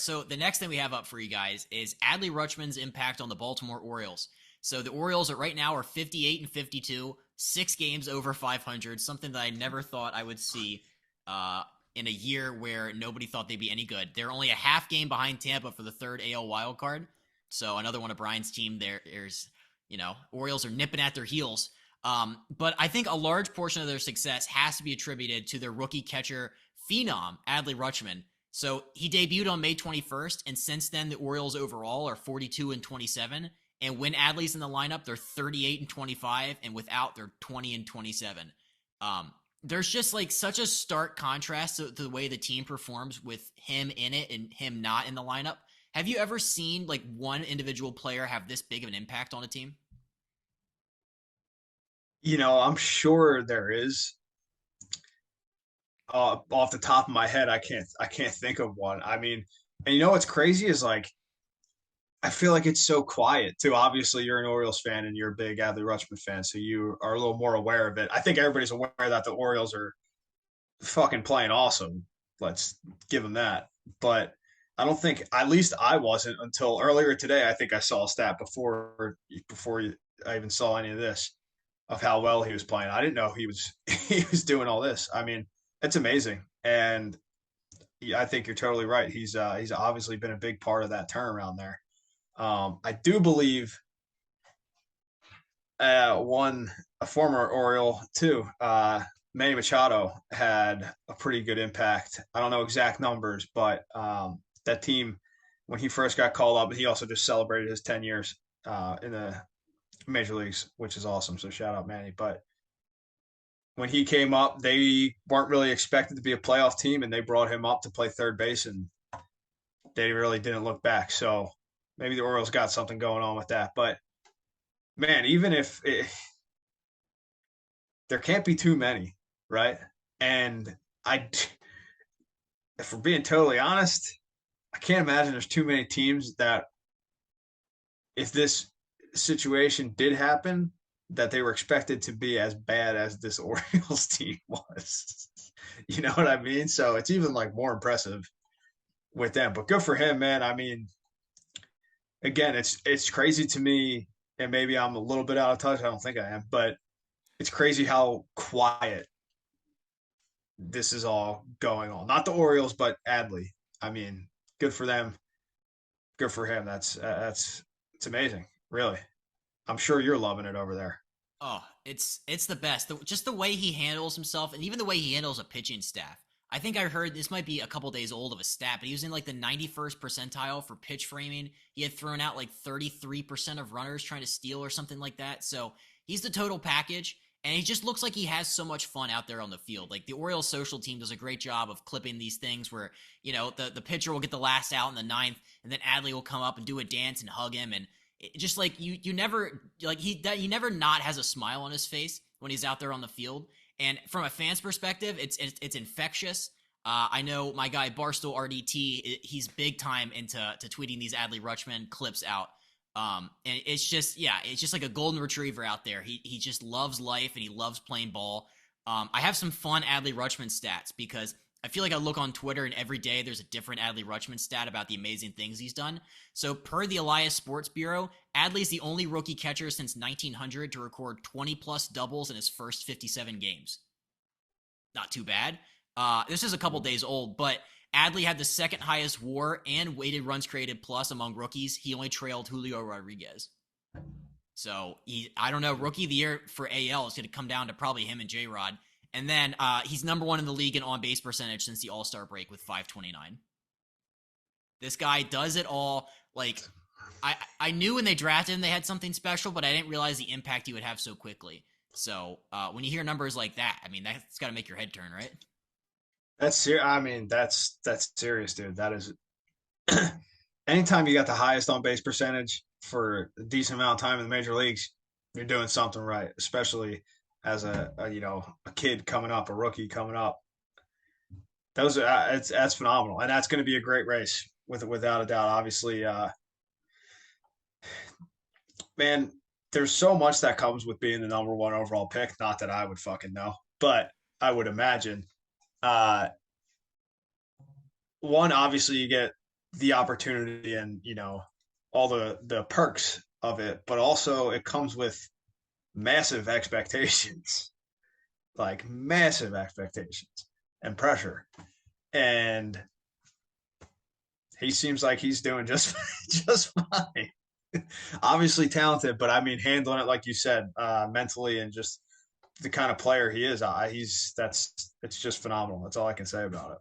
So the next thing we have up for you guys is Adley Rutschman's impact on the Baltimore Orioles. So the Orioles are right now are 58 and 52, 6 games over 500, something that I never thought I would see in a year where nobody thought they'd be any good. They're only a half game behind Tampa for the third AL wild card. So another one of Brian's team there's Orioles are nipping at their heels. But I think a large portion of their success has to be attributed to their rookie catcher phenom, Adley Rutschman. So he debuted on May 21st, and since then the Orioles overall are 42 and 27. And when Adley's in the lineup, they're 38 and 25, and without, they're 20 and 27. There's just like such a stark contrast to the way the team performs with him in it and him not in the lineup. Have you ever seen like one individual player have this big of an impact on a team? I'm sure there is. Off the top of my head, I can't think of one. I mean, and what's crazy is like I feel like it's so quiet too. Obviously, you're an Orioles fan and you're a big Adley Rutschman fan, so you are a little more aware of it. I think everybody's aware that the Orioles are fucking playing awesome. Let's give them that. But I don't think, at least I wasn't until earlier today. I think I saw a stat before I even saw any of this of how well he was playing. I didn't know he was he was doing all this. I mean, it's amazing, and yeah, I think you're totally right. He's obviously been a big part of that turnaround there. I do believe one a former Oriole too. Manny Machado had a pretty good impact. I don't know exact numbers, but that team when he first got called up, he also just celebrated his 10 years in the major leagues, which is awesome. So shout out Manny. But when he came up, they weren't really expected to be a playoff team, and they brought him up to play third base, and they really didn't look back. So maybe the Orioles got something going on with that. But man, even if there can't be too many, right? And I, if we're being totally honest, I can't imagine there's too many teams that if this situation did happen, that they were expected to be as bad as this Orioles team was. You know what I mean? So it's even like more impressive with them. But good for him, man. I mean, again, it's crazy to me, and maybe I'm a little bit out of touch. I don't think I am, but it's crazy how quiet this is all going on. Not the Orioles, but Adley. I mean, good for them. Good for him. That's it's amazing, really. I'm sure you're loving it over there. Oh, it's the best. Just the way he handles himself, and even the way he handles a pitching staff. I think I heard this might be a couple days old of a stat, but he was in like the 91st percentile for pitch framing. He had thrown out like 33% of runners trying to steal or something like that. So he's the total package, and he just looks like he has so much fun out there on the field. Like the Orioles social team does a great job of clipping these things where the pitcher will get the last out in the ninth, and then Adley will come up and do a dance and hug him, and just like you never like he never not has a smile on his face when he's out there on the field. And from a fan's perspective, it's infectious. I know my guy Barstool RDT, he's big time into tweeting these Adley Rutschman clips out. And it's just like a golden retriever out there. He just loves life and he loves playing ball. I have some fun Adley Rutschman stats because I feel like I look on Twitter and every day there's a different Adley Rutschman stat about the amazing things he's done. So per the Elias Sports Bureau, Adley's the only rookie catcher since 1900 to record 20 plus doubles in his first 57 games. Not too bad. This is a couple days old, but Adley had the second highest WAR and weighted runs created plus among rookies. He only trailed Julio Rodriguez. So I don't know, rookie of the year for AL is going to come down to probably him and J-Rod. And then he's number one in the league in on-base percentage since the All-Star break with 529. This guy does it all. Like, I knew when they drafted him they had something special, but I didn't realize the impact he would have so quickly. So when you hear numbers like that, I mean, that's got to make your head turn, right? That's serious. I mean, that's serious, dude. That is anytime you got the highest on base percentage for a decent amount of time in the major leagues, you're doing something right, especially as a kid coming up, a rookie coming up. Those are that's phenomenal, and that's going to be a great race without a doubt. Obviously, man, there's so much that comes with being the number one overall pick. Not that I would fucking know, but I would imagine. Uh, One, obviously, you get the opportunity and all the perks of it, but also it comes with massive expectations, like massive expectations and pressure. And he seems like he's doing just just fine. Obviously talented, but I mean handling it like you said, mentally and just the kind of player he is. He's that's it's just phenomenal. That's all I can say about it.